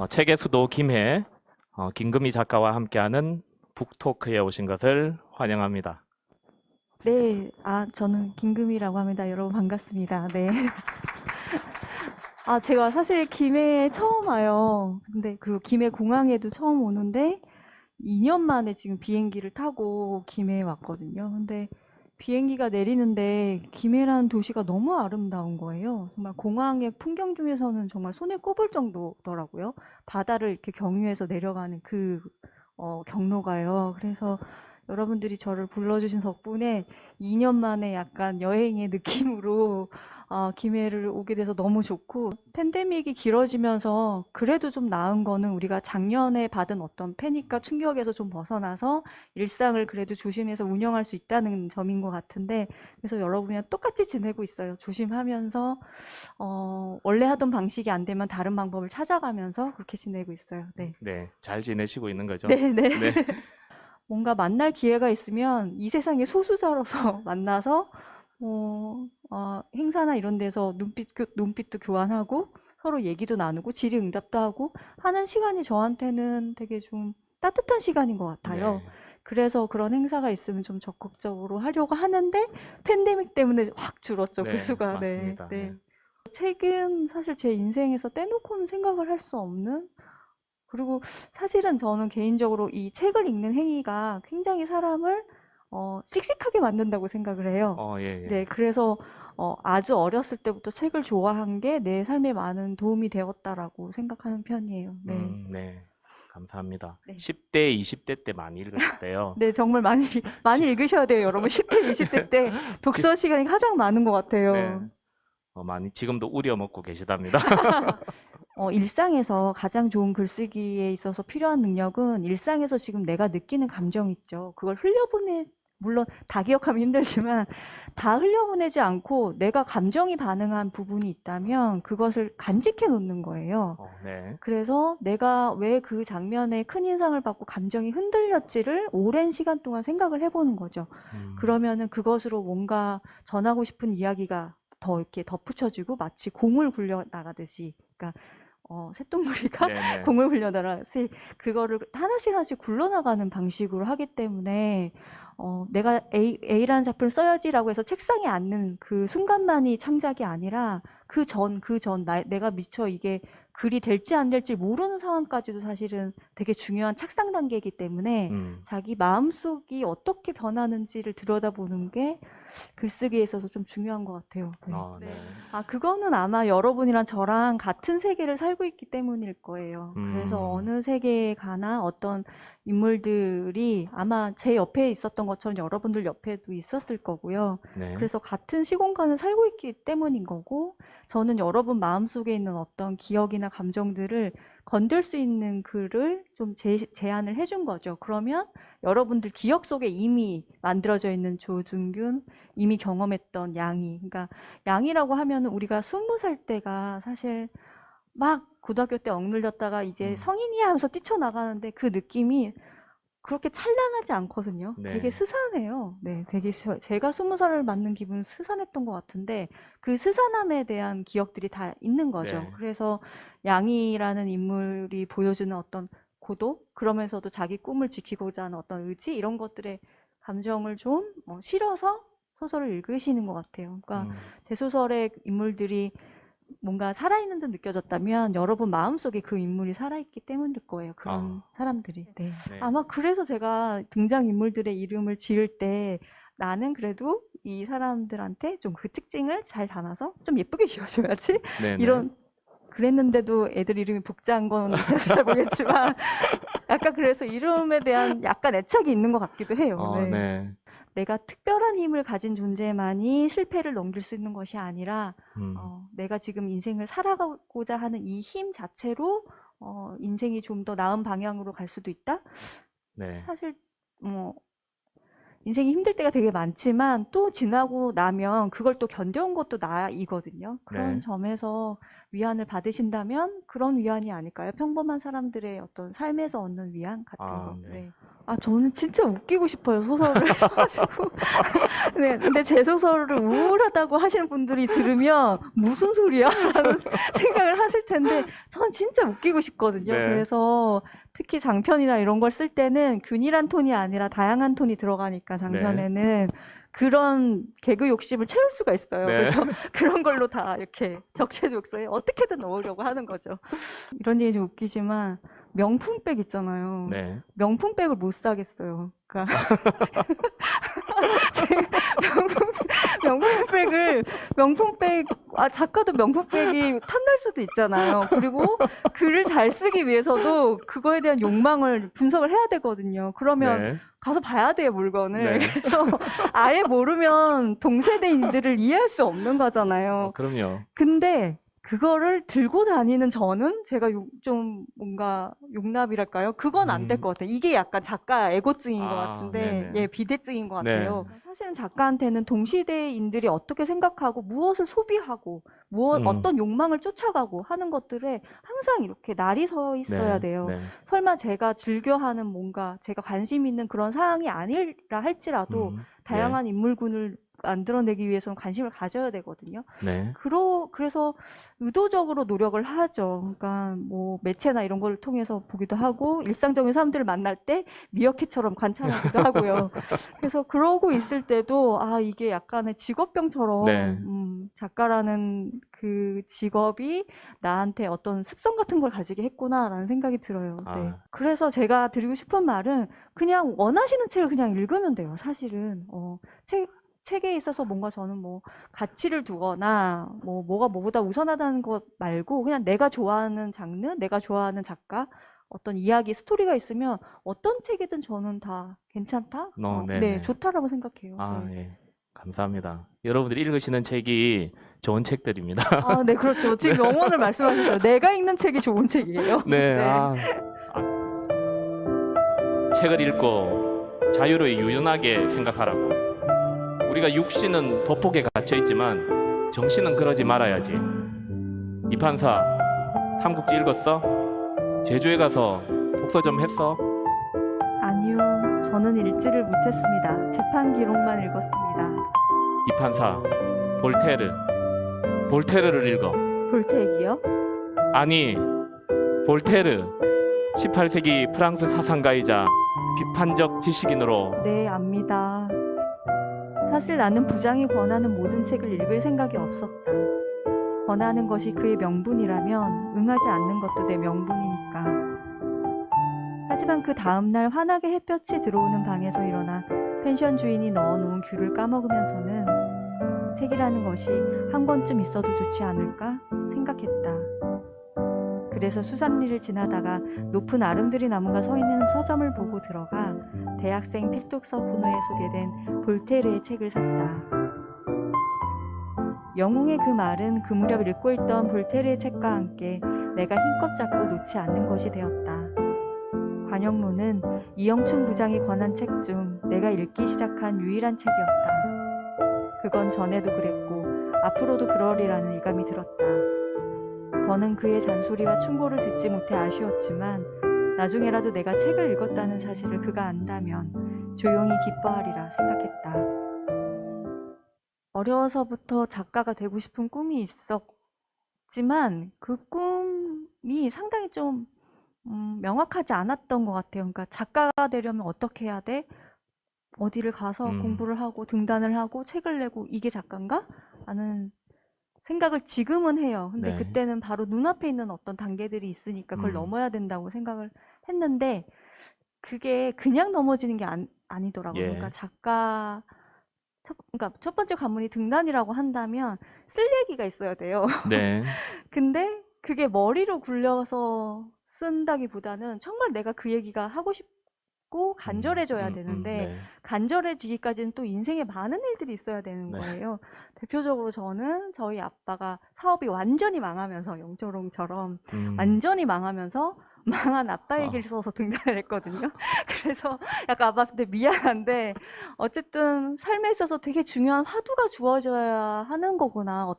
책의 수도 김해 김금희 작가와 함께하는 북토크에 오신 것을 환영합니다. 네, 저는 김금희라고 합니다. 여러분 반갑습니다. 네. 제가 사실 김해에 처음 와요. 근데 그리고 김해 공항에도 처음 오는데 2년 만에 지금 비행기를 타고 김해에 왔거든요. 근데 비행기가 내리는데 김해라는 도시가 너무 아름다운 거예요. 정말 공항의 풍경 중에서는 정말 손에 꼽을 정도더라고요. 바다를 이렇게 경유해서 내려가는 그 경로가요. 그래서 여러분들이 저를 불러주신 덕분에 2년 만에 약간 여행의 느낌으로 김해를 오게 돼서 너무 좋고, 팬데믹이 길어지면서 그래도 좀 나은 거는 우리가 작년에 받은 어떤 패닉과 충격에서 좀 벗어나서 일상을 그래도 조심해서 운영할 수 있다는 점인 것 같은데, 그래서 여러분이랑 똑같이 지내고 있어요. 조심하면서 원래 하던 방식이 안 되면 다른 방법을 찾아가면서 그렇게 지내고 있어요. 네. 네, 잘 지내시고 있는 거죠? 네, 네. 네, 뭔가 만날 기회가 있으면 이 세상의 소수자로서 만나서 행사나 이런 데서 눈빛도 교환하고 서로 얘기도 나누고 질의응답도 하고 하는 시간이 저한테는 되게 좀 따뜻한 시간인 것 같아요. 네, 그래서 그런 행사가 있으면 좀 적극적으로 하려고 하는데 팬데믹 때문에 확 줄었죠, 그 네, 수가. 네, 맞습니다. 네. 네. 책은 사실 제 인생에서 떼놓고는 생각을 할 수 없는, 그리고 사실은 저는 개인적으로 이 책을 읽는 행위가 굉장히 사람을 씩씩하게 만든다고 생각을 해요. 예, 네, 예. 그래서 아주 어렸을 때부터 책을 좋아한 게 내 삶에 많은 도움이 되었다라고 생각하는 편이에요. 네. 네, 감사합니다. 네. 10대, 20대 때 많이 읽으실 때요. 네, 정말 많이, 많이 지, 읽으셔야 돼요, 여러분. 10대, 20대 때 지, 독서 시간이 가장 많은 것 네, 같아요. 많이 지금도 우려먹고 계시답니다. 일상에서 가장 좋은 글쓰기에 있어서 필요한 능력은 일상에서 지금 내가 느끼는 감정 있죠. 그걸 물론 다 기억하면 힘들지만 다 흘려보내지 않고 내가 감정이 반응한 부분이 있다면 그것을 간직해 놓는 거예요. 네, 그래서 내가 왜 그 장면에 큰 인상을 받고 감정이 흔들렸지를 오랜 시간 동안 생각을 해보는 거죠. 음, 그러면은 그것으로 뭔가 전하고 싶은 이야기가 더 이렇게 덧붙여지고 마치 공을 굴려 나가듯이, 그러니까 새똥구리가 네, 네, 공을 굴려다가 그거를 하나씩 하나씩 굴러나가는 방식으로 하기 때문에 내가 A라는 작품을 써야지라고 해서 책상에 앉는 그 순간만이 창작이 아니라 내가 미처 이게 글이 될지 안 될지 모르는 상황까지도 사실은 되게 중요한 착상 단계이기 때문에 음, 자기 마음속이 어떻게 변하는지를 들여다보는 게 글쓰기에 있어서 좀 중요한 것 같아요. 네. 네, 그거는 아마 여러분이랑 저랑 같은 세계를 살고 있기 때문일 거예요. 그래서 음, 어느 세계에 가나 어떤 인물들이 아마 제 옆에 있었던 것처럼 여러분들 옆에도 있었을 거고요. 네, 그래서 같은 시공간을 살고 있기 때문인 거고, 저는 여러분 마음속에 있는 어떤 기억이나 감정들을 건들 수 있는 글을 좀 제안을 해준 거죠. 그러면 여러분들 기억 속에 이미 만들어져 있는 조준균, 이미 경험했던 양이, 그러니까 양이라고 하면은 우리가 20살 때가 사실 막 고등학교 때 억눌렸다가 이제 음, 성인이야 하면서 뛰쳐나가는데 그 느낌이 그렇게 찬란하지 않거든요. 되게 네, 스산해요. 네, 제가 20살을 맞는 기분은 스산했던 것 같은데 그 스산함에 대한 기억들이 다 있는 거죠. 네, 그래서 양이라는 인물이 보여주는 어떤 고독, 그러면서도 자기 꿈을 지키고자 하는 어떤 의지, 이런 것들의 감정을 좀 실어서 소설을 읽으시는 것 같아요. 그러니까 음, 제 소설의 인물들이 뭔가 살아있는 듯 느껴졌다면 여러분 마음속에 그 인물이 살아있기 때문일 거예요. 그런 아, 사람들이. 네. 네, 아마 그래서 제가 등장인물들의 이름을 지을 때 나는 그래도 이 사람들한테 좀 그 특징을 잘 담아서 좀 예쁘게 지어줘야지. 네, 네, 이런, 그랬는데도 애들 이름이 복자한 건 제가 잘 모르겠지만 약간 그래서 이름에 대한 약간 애착이 있는 것 같기도 해요. 네. 네, 내가 특별한 힘을 가진 존재만이 실패를 넘길 수 있는 것이 아니라 음, 내가 지금 인생을 살아가고자 하는 이 힘 자체로 인생이 좀 더 나은 방향으로 갈 수도 있다. 네, 사실 뭐 인생이 힘들 때가 되게 많지만 또 지나고 나면 그걸 또 견뎌온 것도 나이거든요. 그런 네, 점에서 위안을 받으신다면 그런 위안이 아닐까요? 평범한 사람들의 어떤 삶에서 얻는 위안 같은 거. 네. 네. 저는 진짜 웃기고 싶어요, 소설을 써가지고. 네, 근데 제 소설을 우울하다고 하시는 분들이 들으면 무슨 소리야? 라는 생각을 하실 텐데, 전 진짜 웃기고 싶거든요. 네. 그래서 특히 장편이나 이런 걸 쓸 때는 균일한 톤이 아니라 다양한 톤이 들어가니까 장편에는 그런 개그 욕심을 채울 수가 있어요. 네. 그래서 그런 걸로 다 이렇게 적재적소에 어떻게든 넣으려고 하는 거죠. 이런 얘기 좀 웃기지만, 명품백 있잖아요. 네. 명품백을 못 사겠어요. 그러니까 명품백 작가도 명품백이 탐날 수도 있잖아요. 그리고 글을 잘 쓰기 위해서도 그거에 대한 욕망을 분석을 해야 되거든요. 그러면 네. 가서 봐야 돼요, 물건을. 네. 그래서 아예 모르면 동세대인들을 이해할 수 없는 거잖아요. 그럼요. 근데 그거를 들고 다니는 저는 제가 좀 뭔가 용납이랄까요? 그건 안 될 것 같아요. 이게 약간 작가 에고증인 것 같은데, 네네. 비대증인 것 네. 같아요. 사실은 작가한테는 동시대인들이 어떻게 생각하고 무엇을 소비하고 음. 어떤 욕망을 쫓아가고 하는 것들에 항상 이렇게 날이 서 있어야 네. 돼요. 네. 설마 제가 즐겨하는 뭔가 제가 관심 있는 그런 사항이 아니라 할지라도 다양한 인물군을 만들어내기 위해서는 관심을 가져야 되거든요. 네. 그래서 의도적으로 노력을 하죠. 그러니까 뭐 매체나 이런 걸 통해서 보기도 하고 일상적인 사람들을 만날 때 미어캣처럼 관찰하기도 하고요. 그래서 그러고 있을 때도 이게 약간의 직업병처럼 네. 작가라는 그 직업이 나한테 어떤 습성 같은 걸 가지게 했구나라는 생각이 들어요. 네. 그래서 제가 드리고 싶은 말은 그냥 원하시는 책을 그냥 읽으면 돼요. 사실은 책에 있어서 뭔가 저는 뭐 가치를 두거나 뭐가 뭐보다 우선하다는 것 말고 그냥 내가 좋아하는 장르, 내가 좋아하는 작가, 어떤 이야기, 스토리가 있으면 어떤 책이든 저는 다 괜찮다? 네네. 좋다라고 생각해요. 네. 예. 감사합니다. 여러분들이 읽으시는 책이 좋은 책들입니다. 네, 그렇죠. 지금 명언을 말씀하셨어요. 내가 읽는 책이 좋은 책이에요. 네. 책을 읽고 자유를 유연하게 생각하라고. 우리가 육신은 보폭에 갇혀 있지만 정신은 그러지 말아야지. 이판사, 삼국지 읽었어? 제주에 가서 독서점 했어? 아니요, 저는 읽지를 못했습니다. 재판 기록만 읽었습니다. 이판사, 볼테르를 읽어. 볼텍이요? 아니, 볼테르, 18세기 프랑스 사상가이자 비판적 지식인으로. 네, 압니다. 사실 나는 부장이 권하는 모든 책을 읽을 생각이 없었다. 권하는 것이 그의 명분이라면 응하지 않는 것도 내 명분이니까. 하지만 그 다음날 환하게 햇볕이 들어오는 방에서 일어나 펜션 주인이 넣어놓은 귤을 까먹으면서는 책이라는 것이 한 권쯤 있어도 좋지 않을까 생각했다. 그래서 수산리를 지나다가 높은 아름드리 나무가 서 있는 서점을 보고 들어가 대학생 필독서 코너에 소개된 볼테르의 책을 샀다. 영웅의 그 말은 그 무렵 읽고 있던 볼테르의 책과 함께 내가 힘껏 잡고 놓지 않는 것이 되었다. 관영로는 이영춘 부장이 권한 책 중 내가 읽기 시작한 유일한 책이었다. 그건 전에도 그랬고 앞으로도 그러리라는 예감이 들었다. 더는 그의 잔소리와 충고를 듣지 못해 아쉬웠지만 나중에라도 내가 책을 읽었다는 사실을 그가 안다면 조용히 기뻐하리라 생각했다. 어려워서부터 작가가 되고 싶은 꿈이 있었지만 그 꿈이 상당히 좀 명확하지 않았던 것 같아요. 그러니까 작가가 되려면 어떻게 해야 돼? 어디를 가서 공부를 하고 등단을 하고 책을 내고 이게 작가인가? 라는 생각을 지금은 해요. 근데 네. 그때는 바로 눈앞에 있는 어떤 단계들이 있으니까 그걸 넘어야 된다고 생각을 했는데 그게 그냥 넘어지는 게 아니더라고요. 예. 그러니까 그러니까 첫 번째 관문이 등단이라고 한다면 쓸 얘기가 있어야 돼요. 네. 근데 그게 머리로 굴려서 쓴다기보다는 정말 내가 그 얘기가 하고 싶고 간절해져야 되는데 네. 간절해지기까지는 또 인생에 많은 일들이 있어야 되는 네. 거예요. 대표적으로 저는 저희 아빠가 사업이 완전히 망하면서 영철홍처럼 완전히 망하면서 망한 아빠 얘기를 써서 등단을 했거든요. 그래서 약간 아빠한테 미안한데 어쨌든 삶에 있어서 되게 중요한 화두가 주어져야 하는 거구나.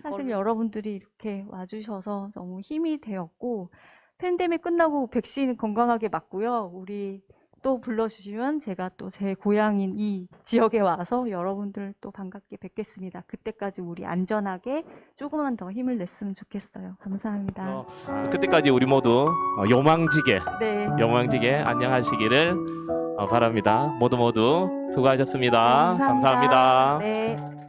사실 여러분들이 이렇게 와주셔서 너무 힘이 되었고 팬데믹 끝나고 백신 건강하게 맞고요. 우리 또 불러주시면 제가 또 제 고향인 이 지역에 와서 여러분들 또 반갑게 뵙겠습니다. 그때까지 우리 안전하게 조금만 더 힘을 냈으면 좋겠어요. 감사합니다. 그때까지 우리 모두 요망지게 네. 영광지게 안녕하시기를 바랍니다. 모두 모두 수고하셨습니다. 감사합니다. 감사합니다. 네.